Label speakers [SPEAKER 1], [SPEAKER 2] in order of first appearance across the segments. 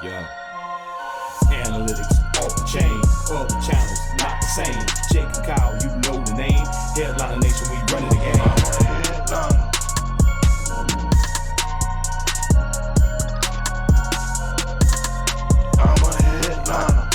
[SPEAKER 1] Yeah. Analytics off the chain, other channels not the same. Jake and Kyle, you know the name. Headliner Nation, we running the game. I'm a headliner.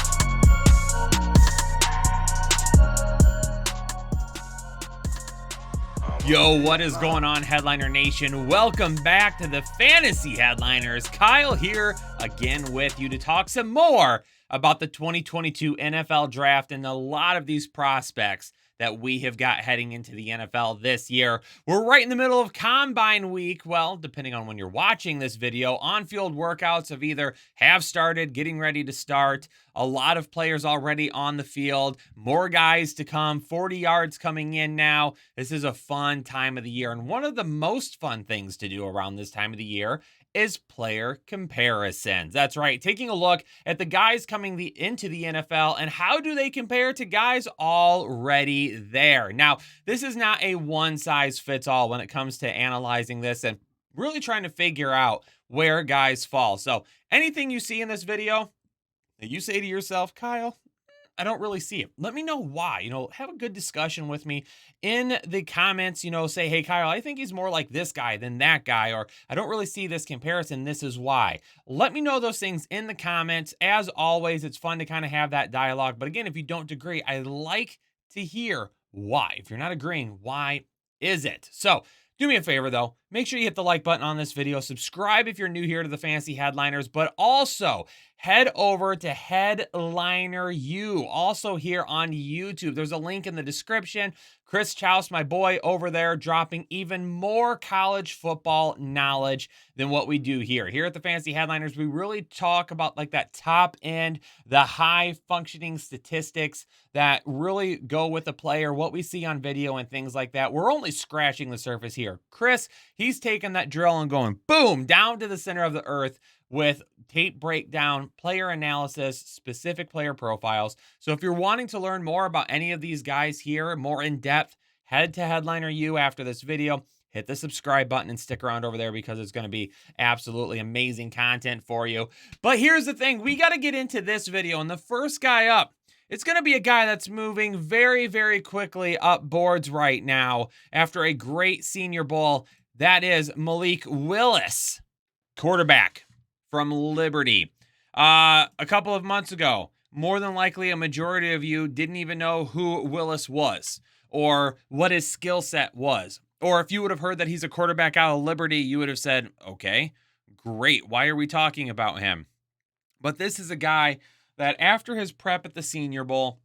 [SPEAKER 2] Yo, what is going on, Headliner Nation? Welcome back to the Fantasy Headliners. Kyle here again with you to talk some more about the 2022 NFL Draft and a lot of these prospects that we have got heading into the NFL this year. We're right in the middle of Combine Week. Well, depending on when you're watching this video, on-field workouts have started, getting ready to start. A lot of players already on the field, more guys to come, 40 yards coming in now. This is a fun time of the year, and one of the most fun things to do around this time of the year is player comparisons. That's right, taking a look at the guys coming into the NFL and how do they compare to guys already there. Now, this is not a one-size-fits-all when it comes to analyzing this and really trying to figure out where guys fall. So anything you see in this video that you say to yourself, Kyle, I don't really see it, let me know why. Have a good discussion with me in the comments. Say, hey, Kyle, I think he's more like this guy than that guy, or I don't really see this comparison. This is why. Let me know those things in the comments. As always, it's fun to kind of have that dialogue. But again, if you don't agree, I like to hear why. If you're not agreeing, why is it? So do me a favor, though. Make sure you hit the like button on this video. Subscribe if you're new here to the Fantasy Headliners, but also head over to Headliner U, also here on YouTube. There's a link in the description. Chris Chouse, my boy over there, dropping even more college football knowledge than what we do here. Here at the Fantasy Headliners, we really talk about like that top end, the high functioning statistics that really go with the player, what we see on video and things like that. We're only scratching the surface here. Chris, he's taking that drill and going boom down to the center of the earth with tape breakdown, player analysis, specific player profiles. So if you're wanting to learn more about any of these guys here, more in depth, head to Headliner U after this video. Hit the subscribe button and stick around over there because it's going to be absolutely amazing content for you. But here's the thing, we got to get into this video, and the first guy up, it's going to be a guy that's moving very, very quickly up boards right now after a great Senior Bowl. That is Malik Willis, quarterback from Liberty. A couple of months ago, more than likely a majority of you didn't even know who Willis was or what his skill set was. Or if you would have heard that he's a quarterback out of Liberty, you would have said, okay, great. Why are we talking about him? But this is a guy that after his prep at the Senior Bowl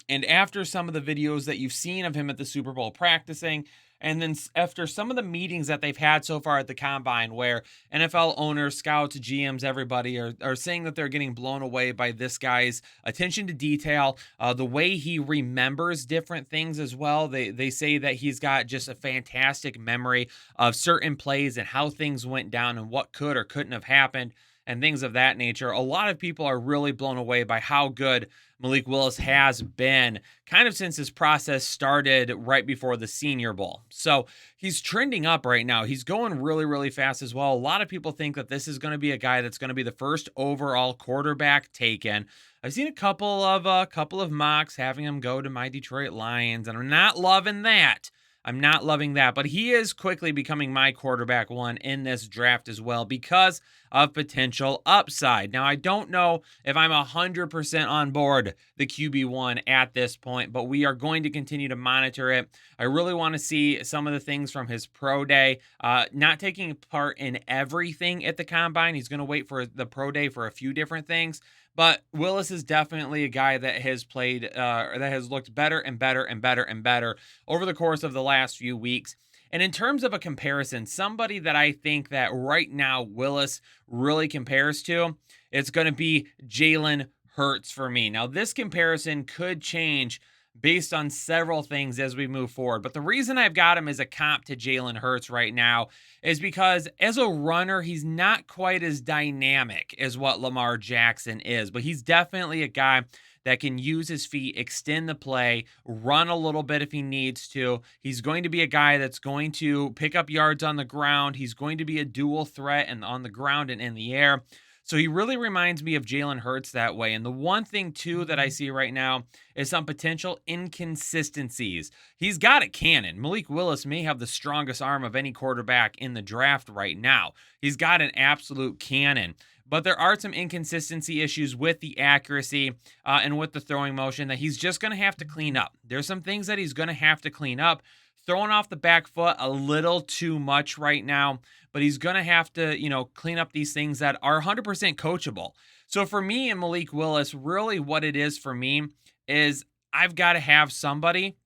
[SPEAKER 2] and after some of the videos that you've seen of him at the Super Bowl practicing, and then after some of the meetings that they've had so far at the Combine where NFL owners, scouts, GMs, everybody are saying that they're getting blown away by this guy's attention to detail, the way he remembers different things as well. They say that he's got just a fantastic memory of certain plays and how things went down and what could or couldn't have happened and things of that nature. A lot of people are really blown away by how good Malik Willis has been kind of since his process started right before the Senior Bowl. So he's trending up right now. He's going really, really fast as well. A lot of people think that this is going to be a guy that's going to be the first overall quarterback taken. I've seen a couple of mocks having him go to my Detroit Lions, and I'm not loving that. I'm not loving that, but he is quickly becoming my quarterback one in this draft as well because of potential upside. Now, I don't know if I'm 100% on board the QB1 at this point, but we are going to continue to monitor it. I really want to see some of the things from his pro day, not taking part in everything at the Combine. He's going to wait for the pro day for a few different things. But Willis is definitely a guy that has played, that has looked better and better and better and better over the course of the last few weeks. And in terms of a comparison, somebody that I think that right now Willis really compares to, it's going to be Jalen Hurts for me. Now, this comparison could change based on several things as we move forward. But the reason I've got him as a comp to Jalen Hurts right now is because as a runner, he's not quite as dynamic as what Lamar Jackson is, but he's definitely a guy that can use his feet, extend the play, run a little bit if he needs to. He's going to be a guy that's going to pick up yards on the ground. He's going to be a dual threat and on the ground and in the air. So he really reminds me of Jalen Hurts that way. And the one thing, too, that I see right now is some potential inconsistencies. He's got a cannon. Malik Willis may have the strongest arm of any quarterback in the draft right now. He's got an absolute cannon. But there are some inconsistency issues with the accuracy and with the throwing motion that he's just going to have to clean up. There's some things that he's going to have to clean up. Throwing off the back foot a little too much right now, but he's going to have to, clean up these things that are 100% coachable. So for me and Malik Willis, really what it is for me is I've got to have somebody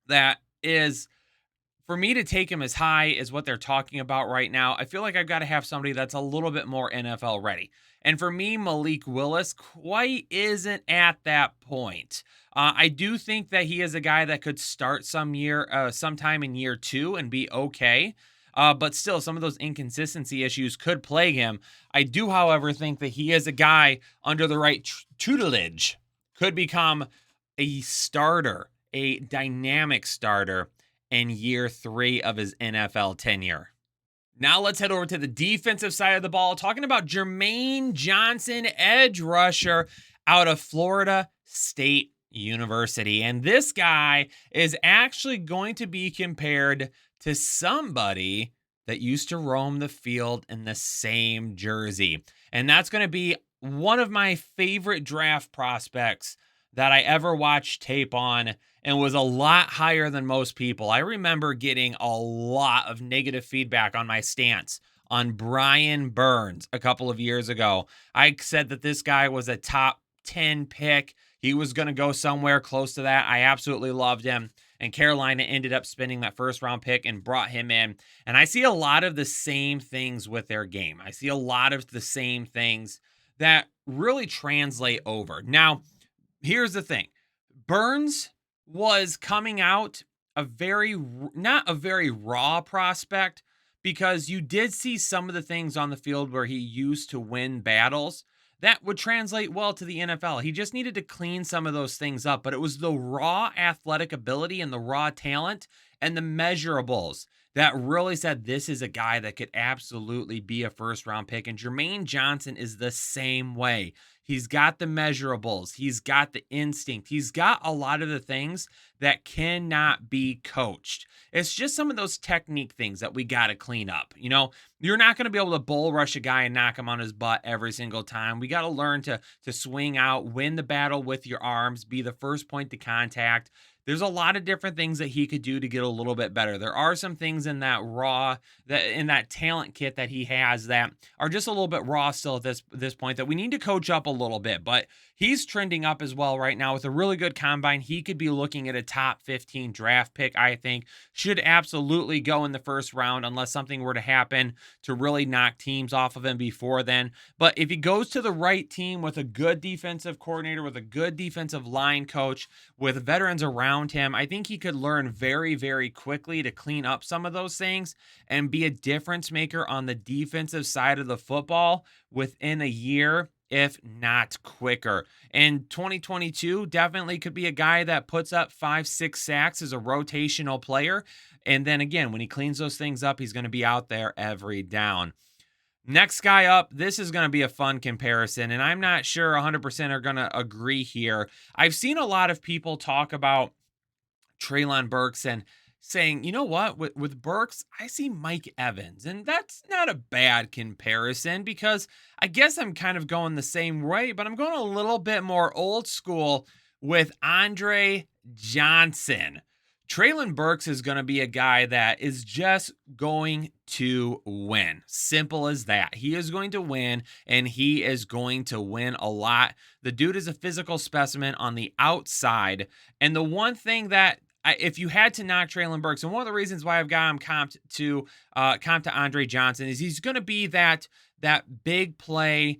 [SPEAKER 2] that is, for me to take him as high as what they're talking about right now, I feel like I've got to have somebody that's a little bit more NFL ready. And for me, Malik Willis quite isn't at that point. I do think that he is a guy that could start sometime in year 2 and be okay. But still, some of those inconsistency issues could plague him. I do, however, think that he is a guy under the right tutelage could become a starter, a dynamic starter in year 3 of his NFL tenure. Now let's head over to the defensive side of the ball, talking about Jermaine Johnson, edge rusher out of Florida State University. And this guy is actually going to be compared to somebody that used to roam the field in the same jersey. And that's going to be one of my favorite draft prospects that I ever watched tape on and was a lot higher than most people. I remember getting a lot of negative feedback on my stance on Brian Burns a couple of years ago. I said that this guy was a top 10 pick. He was going to go somewhere close to that. I absolutely loved him. And Carolina ended up spending that first round pick and brought him in. And I see a lot of the same things with their game. I see a lot of the same things that really translate over. Now, here's the thing. Burns was coming out not a very raw prospect, because you did see some of the things on the field where he used to win battles that would translate well to the NFL. He just needed to clean some of those things up, but it was the raw athletic ability and the raw talent and the measurables that really said this is a guy that could absolutely be a first-round pick. And Jermaine Johnson is the same way. He's got the measurables. He's got the instinct. He's got a lot of the things that cannot be coached. It's just some of those technique things that we got to clean up. You're not going to be able to bull rush a guy and knock him on his butt every single time. We got to learn to swing out, win the battle with your arms, be the first point to contact. There's a lot of different things that he could do to get a little bit better. There are some things in that talent kit that he has that are just a little bit raw still at this point that we need to coach up a little bit. But he's trending up as well right now with a really good combine. He could be looking at a top 15 draft pick, I think. Should absolutely go in the first round unless something were to happen to really knock teams off of him before then. But if he goes to the right team with a good defensive coordinator, with a good defensive line coach, with veterans around him, I think he could learn very, very quickly to clean up some of those things and be a difference maker on the defensive side of the football within a year, if not quicker. And 2022 definitely could be a guy that puts up 5-6 sacks as a rotational player. And then again, when he cleans those things up, he's going to be out there every down. Next guy up, this is going to be a fun comparison, and I'm not sure 100% are going to agree here. I've seen a lot of people talk about Treylon Burks and saying, you know what, with Burks, I see Mike Evans. And that's not a bad comparison, because I guess I'm kind of going the same way, but I'm going a little bit more old school with Andre Johnson. Treylon Burks is going to be a guy that is just going to win. Simple as that. He is going to win, and he is going to win a lot. The dude is a physical specimen on the outside. And the one thing that, if you had to knock Treylon Burks, and one of the reasons why I've got him comped to Andre Johnson, is he's going to be that big play,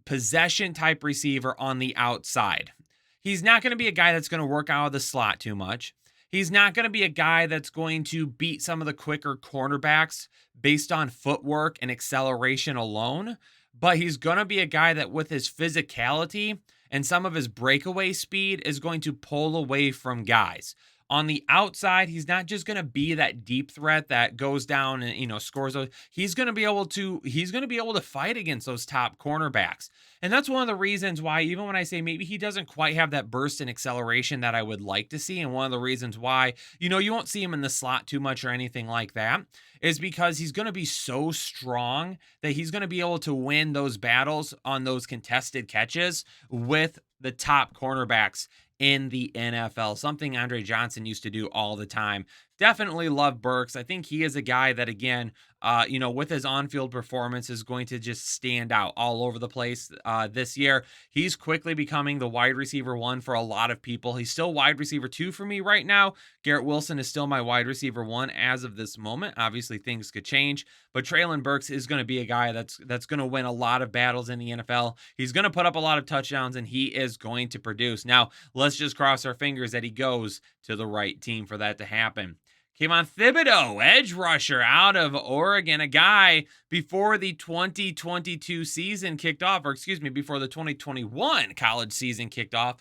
[SPEAKER 2] possession type receiver on the outside. He's not going to be a guy that's going to work out of the slot too much. He's not going to be a guy that's going to beat some of the quicker cornerbacks based on footwork and acceleration alone, but he's going to be a guy that with his physicality and some of his breakaway speed is going to pull away from guys. On the outside, he's not just going to be that deep threat that goes down and, scores those. He's going to be able to fight against those top cornerbacks. And that's one of the reasons why, even when I say maybe he doesn't quite have that burst in acceleration that I would like to see, and one of the reasons why, you won't see him in the slot too much or anything like that, is because he's going to be so strong that he's going to be able to win those battles on those contested catches with the top cornerbacks in the NFL, something Andre Johnson used to do all the time. Definitely love Burks. I think he is a guy that, again, with his on-field performance is going to just stand out all over the place this year. He's quickly becoming the wide receiver 1 for a lot of people. He's still wide receiver 2 for me right now. Garrett Wilson is still my wide receiver 1 as of this moment. Obviously, things could change, but Treylon Burks is going to be a guy that's going to win a lot of battles in the NFL. He's going to put up a lot of touchdowns, and he is going to produce. Now, let's just cross our fingers that he goes to the right team for that to happen. Kayvon Thibodeaux, edge rusher out of Oregon, a guy before the 2022 season kicked off, or excuse me, before the 2021 college season kicked off.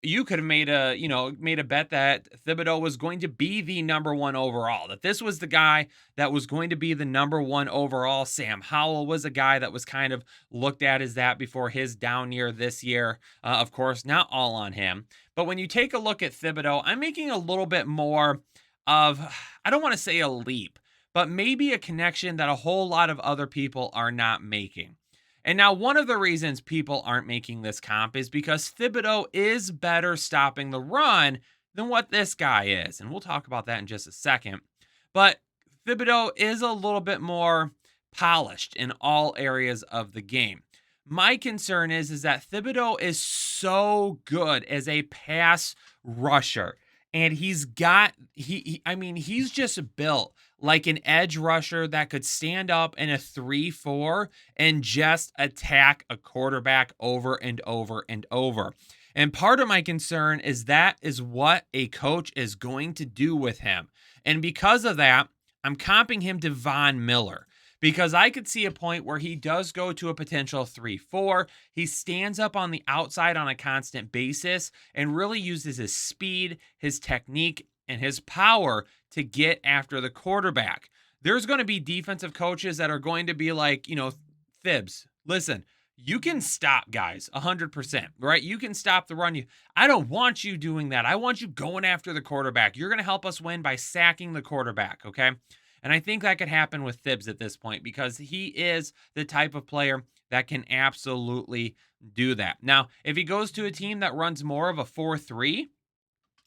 [SPEAKER 2] You could have made a bet that Thibodeaux was going to be the number 1 overall, that this was the guy that was going to be the number 1 overall. Sam Howell was a guy that was kind of looked at as that before his down year this year. Of course, not all on him. But when you take a look at Thibodeaux, I'm making a little bit more of, I don't want to say a leap, but maybe a connection that a whole lot of other people are not making. And now one of the reasons people aren't making this comp is because Thibodeaux is better stopping the run than what this guy is. And we'll talk about that in just a second. But Thibodeaux is a little bit more polished in all areas of the game. My concern is that Thibodeaux is so good as a pass rusher. And he's just built like an edge rusher that could stand up in a 3-4 and just attack a quarterback over and over and over. And part of my concern is that is what a coach is going to do with him. And because of that, I'm comping him to Von Miller. Because I could see a point where he does go to a potential 3-4. He stands up on the outside on a constant basis and really uses his speed, his technique, and his power to get after the quarterback. There's going to be defensive coaches that are going to be like, Thibs, listen, you can stop guys 100%, right? You can stop the run. I don't want you doing that. I want you going after the quarterback. You're going to help us win by sacking the quarterback, okay? And I think that could happen with Thibs at this point because he is the type of player that can absolutely do that. Now, if he goes to a team that runs more of a 4-3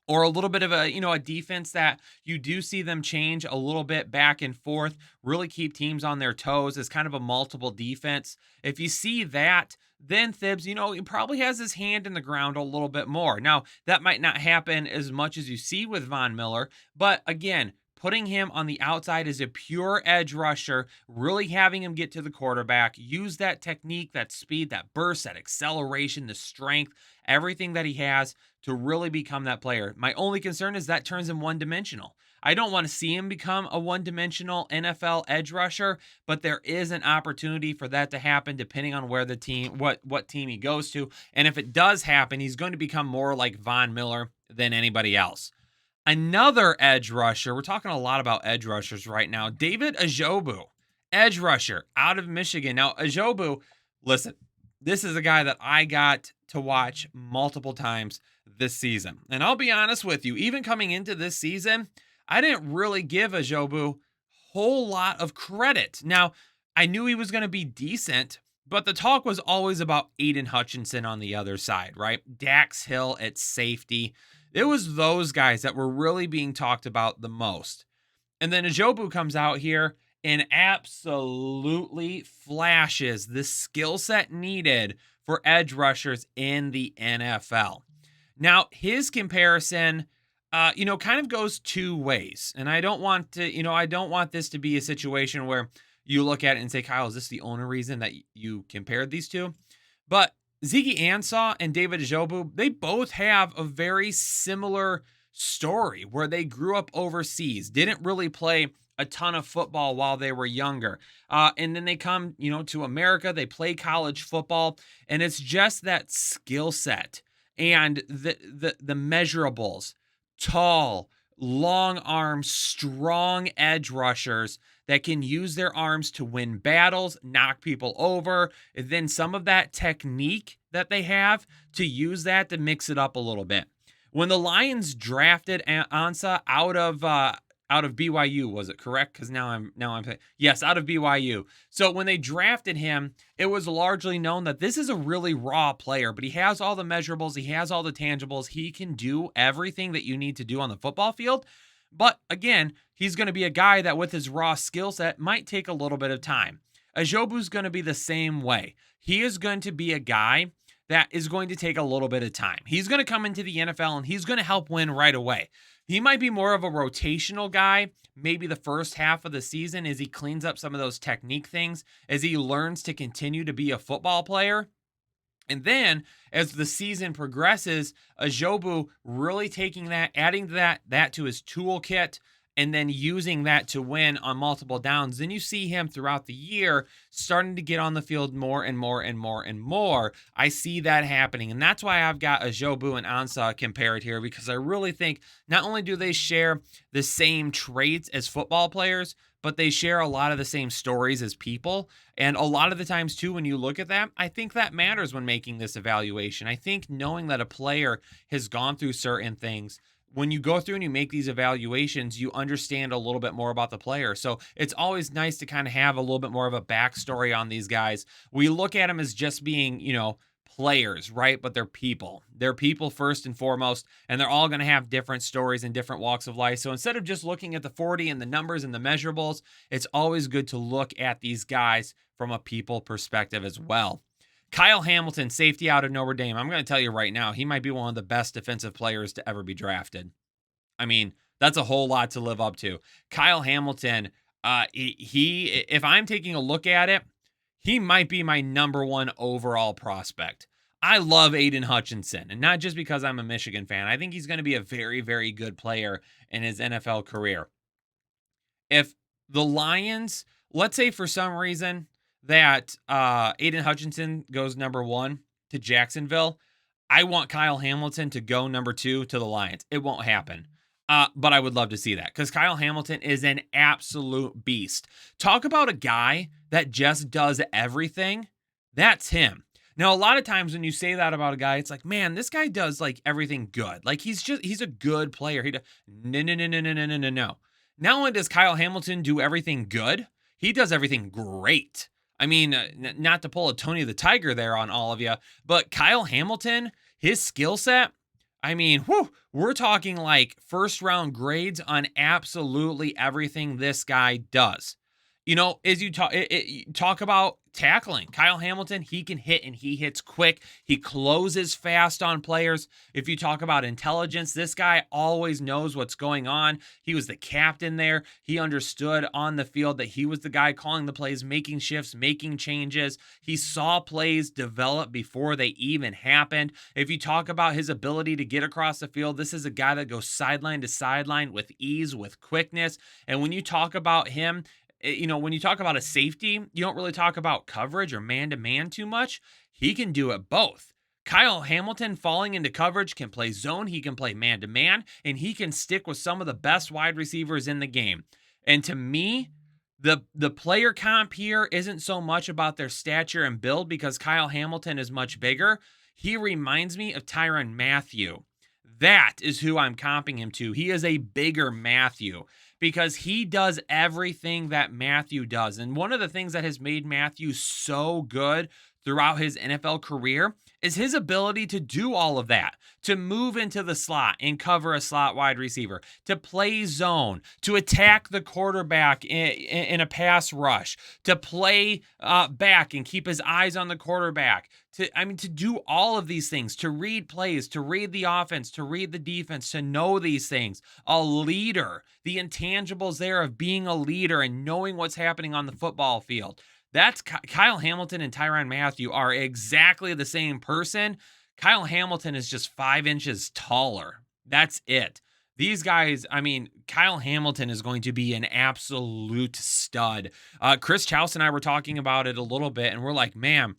[SPEAKER 2] or a little bit of a defense that you do see them change a little bit back and forth, really keep teams on their toes as kind of a multiple defense. If you see that, then Thibs, he probably has his hand in the ground a little bit more. Now, that might not happen as much as you see with Von Miller, but again, putting him on the outside as a pure edge rusher, really having him get to the quarterback, use that technique, that speed, that burst, that acceleration, the strength, everything that he has to really become that player. My only concern is that turns him one-dimensional. I don't want to see him become a one-dimensional NFL edge rusher, but there is an opportunity for that to happen depending on where the team, what team he goes to. And if it does happen, he's going to become more like Von Miller than anybody else. Another edge rusher, we're talking a lot about edge rushers right now, David Ojabo, edge rusher out of Michigan. Now, Ojabo, listen, this is a guy that I got to watch multiple times this season. And I'll be honest with you, even coming into this season, I didn't really give Ojabo a whole lot of credit. Now, I knew he was going to be decent, but the talk was always about Aiden Hutchinson on the other side, right? Dax Hill at safety. It was those guys that were really being talked about the most. And then Ojabo comes out here and absolutely flashes the skill set needed for edge rushers in the NFL. Now, his comparison, kind of goes two ways. And I don't want this to be a situation where you look at it and say, Kyle, is this the only reason that you compared these two? But Ziggy Ansah and David Ojabo, they both have a very similar story where they grew up overseas, didn't really play a ton of football while they were younger. And then they come, to America, they play college football, and it's just that skill set and the measurables tall, long arms, strong edge rushers that can use their arms to win battles, knock people over, and then some of that technique that they have to use that to mix it up a little bit. When the Lions drafted Ansah out of BYU, was it correct? Because now I'm yes, out of BYU. So when they drafted him, it was largely known that this is a really raw player, but he has all the measurables, he has all the tangibles, he can do everything that you need to do on the football field. But again, he's going to be a guy that with his raw skill set might take a little bit of time. Ojobo's going to be the same way. He is going to be a guy that is going to take a little bit of time. He's going to come into the NFL and he's going to help win right away. He might be more of a rotational guy, maybe the first half of the season as he cleans up some of those technique things, as he learns to continue to be a football player. And then as the season progresses, Ojabo really taking that, adding that to his toolkit, and then using that to win on multiple downs. Then you see him throughout the year starting to get on the field more and more and more and more. I see that happening. And that's why I've got Ojabo and Ansah compared here, because I really think not only do they share the same traits as football players, but they share a lot of the same stories as people. And a lot of the times, too, when you look at that, I think that matters when making this evaluation. I think knowing that a player has gone through certain things, when you go through and you make these evaluations, you understand a little bit more about the player. So it's always nice to kind of have a little bit more of a backstory on these guys. We look at them as just being, players, right? But they're people. They're people first and foremost, and they're all going to have different stories and different walks of life. So instead of just looking at the 40 and the numbers and the measurables, it's always good to look at these guys from a people perspective as well. Kyle Hamilton, safety out of Notre Dame. I'm going to tell you right now, he might be one of the best defensive players to ever be drafted. I mean, that's a whole lot to live up to. Kyle Hamilton, if I'm taking a look at it, he might be my number one overall prospect. I love Aiden Hutchinson, and not just because I'm a Michigan fan. I think he's going to be a very, very good player in his NFL career. If the Lions, let's say for some reason that Aiden Hutchinson goes number one to Jacksonville, I want Kyle Hamilton to go number two to the Lions. It won't happen. But I would love to see that because Kyle Hamilton is an absolute beast. Talk about a guy that just does everything. That's him. Now, a lot of times when you say that about a guy, it's like, man, this guy does like everything good. Like he's a good player. No. Not only does Kyle Hamilton do everything good, he does everything great. I mean, not to pull a Tony the Tiger there on all of you, but Kyle Hamilton, his skill set, I mean, we're talking like first round grades on absolutely everything this guy does. As you talk about tackling, Kyle Hamilton, he can hit and he hits quick. He closes fast on players. If you talk about intelligence, this guy always knows what's going on. He was the captain there. He understood on the field that he was the guy calling the plays, making shifts, making changes. He saw plays develop before they even happened. If you talk about his ability to get across the field, this is a guy that goes sideline to sideline with ease, with quickness. And when you talk about him, when you talk about a safety, you don't really talk about coverage or man-to-man too much. He can do it both. Kyle Hamilton falling into coverage can play zone, he can play man-to-man, and he can stick with some of the best wide receivers in the game. And to me, the player comp here isn't so much about their stature and build because Kyle Hamilton is much bigger. He reminds me of Tyrann Mathieu. That is who I'm comping him to. He is a bigger Mathieu because he does everything that Mathieu does. And one of the things that has made Mathieu so good throughout his NFL career is his ability to do all of that, to move into the slot and cover a slot wide receiver, to play zone, to attack the quarterback in a pass rush, to play back and keep his eyes on the quarterback, to do all of these things, to read plays, to read the offense, to read the defense, to know these things. A leader, the intangibles there of being a leader and knowing what's happening on the football field. That's Kyle Hamilton and Tyrann Mathieu are exactly the same person. Kyle Hamilton is just 5 inches taller. That's it. These guys, I mean, Kyle Hamilton is going to be an absolute stud. Chris Chouse and I were talking about it a little bit, and we're like, man,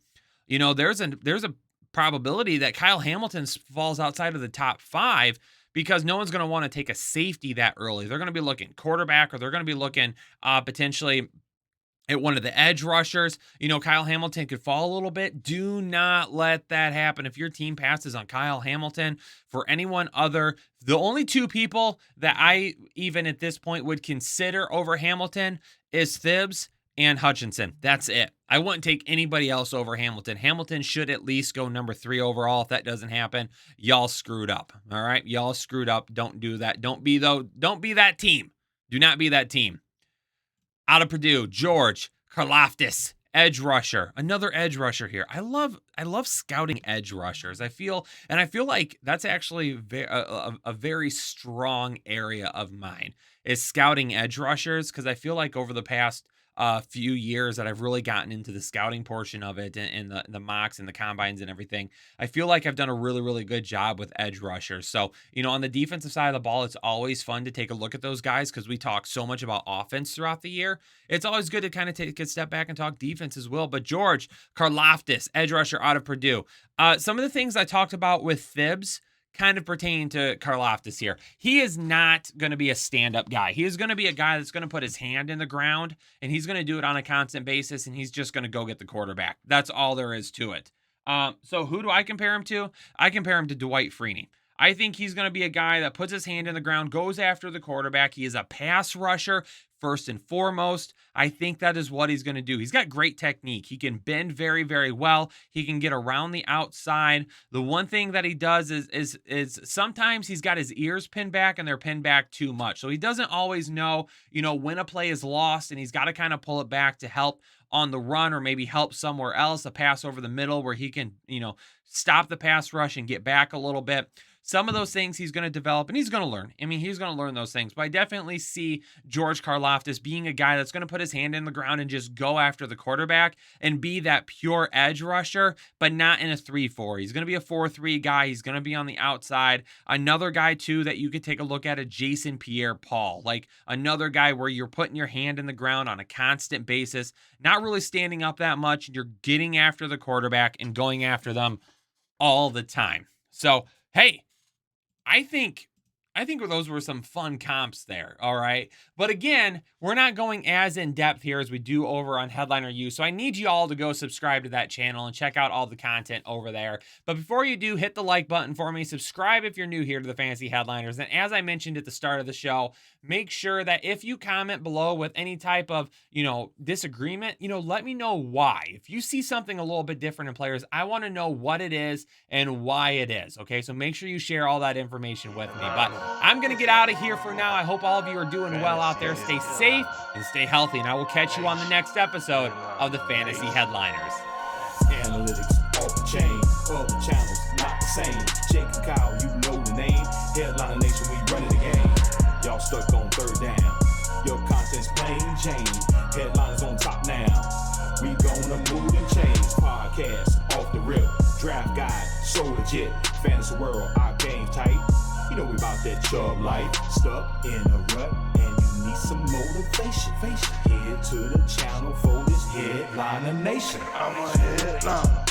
[SPEAKER 2] there's a probability that Kyle Hamilton falls outside of the top 5 because no one's going to want to take a safety that early. They're going to be looking quarterback, or they're going to be looking potentially at one of the edge rushers. Kyle Hamilton could fall a little bit. Do not let that happen. If your team passes on Kyle Hamilton for anyone other, the only two people that I even at this point would consider over Hamilton is Thibbs and Hutchinson. That's it. I wouldn't take anybody else over Hamilton. Hamilton should at least go number 3 overall. If that doesn't happen, y'all screwed up. All right? Y'all screwed up. Don't do that. Don't be that team. Do not be that team. Out of Purdue, George Karlaftis, edge rusher. Another edge rusher here. I love scouting edge rushers. I feel like that's actually a very strong area of mine, is scouting edge rushers, because I feel like over the past few years that I've really gotten into the scouting portion of it, and the mocks and the combines and everything, I feel like I've done a really, really good job with edge rushers. So, on the defensive side of the ball, it's always fun to take a look at those guys, because we talk so much about offense throughout the year. It's always good to kind of take a step back and talk defense as well. But George Karlaftis, edge rusher out of Purdue. Some of the things I talked about with Thibbs kind of pertain to Karlaftis here. He is not going to be a stand-up guy. He is going to be a guy that's going to put his hand in the ground, and he's going to do it on a constant basis, and he's just going to go get the quarterback. That's all there is to it. So who do I compare him to? I compare him to Dwight Freeney. I think he's going to be a guy that puts his hand in the ground, goes after the quarterback. He is a pass rusher first and foremost. I think that is what he's going to do. He's got great technique. He can bend very, very well. He can get around the outside. The one thing that he does is sometimes he's got his ears pinned back, and they're pinned back too much. So he doesn't always know, when a play is lost, and he's got to kind of pull it back to help on the run, or maybe help somewhere else, a pass over the middle where he can, stop the pass rush and get back a little bit. Some of those things he's going to develop, and he's going to learn. He's going to learn those things. But I definitely see George Karlaftis being a guy that's going to put his hand in the ground and just go after the quarterback and be that pure edge rusher, but not in a 3-4. He's going to be a 4-3 guy. He's going to be on the outside. Another guy, too, that you could take a look at, Jason Pierre-Paul. Like another guy where you're putting your hand in the ground on a constant basis, not really standing up that much. You're getting after the quarterback and going after them all the time. So, hey, I think those were some fun comps there, all right? But again, we're not going as in-depth here as we do over on Headliner U, so I need you all to go subscribe to that channel and check out all the content over there. But before you do, hit the like button for me, subscribe if you're new here to the Fantasy Headliners, and as I mentioned at the start of the show, make sure that if you comment below with any type of, disagreement, let me know why. If you see something a little bit different in players, I want to know what it is and why it is, okay? So make sure you share all that information with me. But I'm going to get out of here for now. I hope all of you are doing well out there. Stay safe and stay healthy, and I will catch you on the next episode of the Fantasy Headliners.
[SPEAKER 1] Analytics off the chain, other channels not the same. Jake and Kyle, you know the name. Headliner Nation, we running the game. Y'all stuck on third down. Your content's plain Jane. Headliners on top now. We gonna move and change. Podcast off the rip. Draft guide, so legit. Fantasy world, our game tight. We about that Chubb life. Stuck in a rut, and you need some motivation. Head to the channel for this Headliner Nation. I'm a headliner.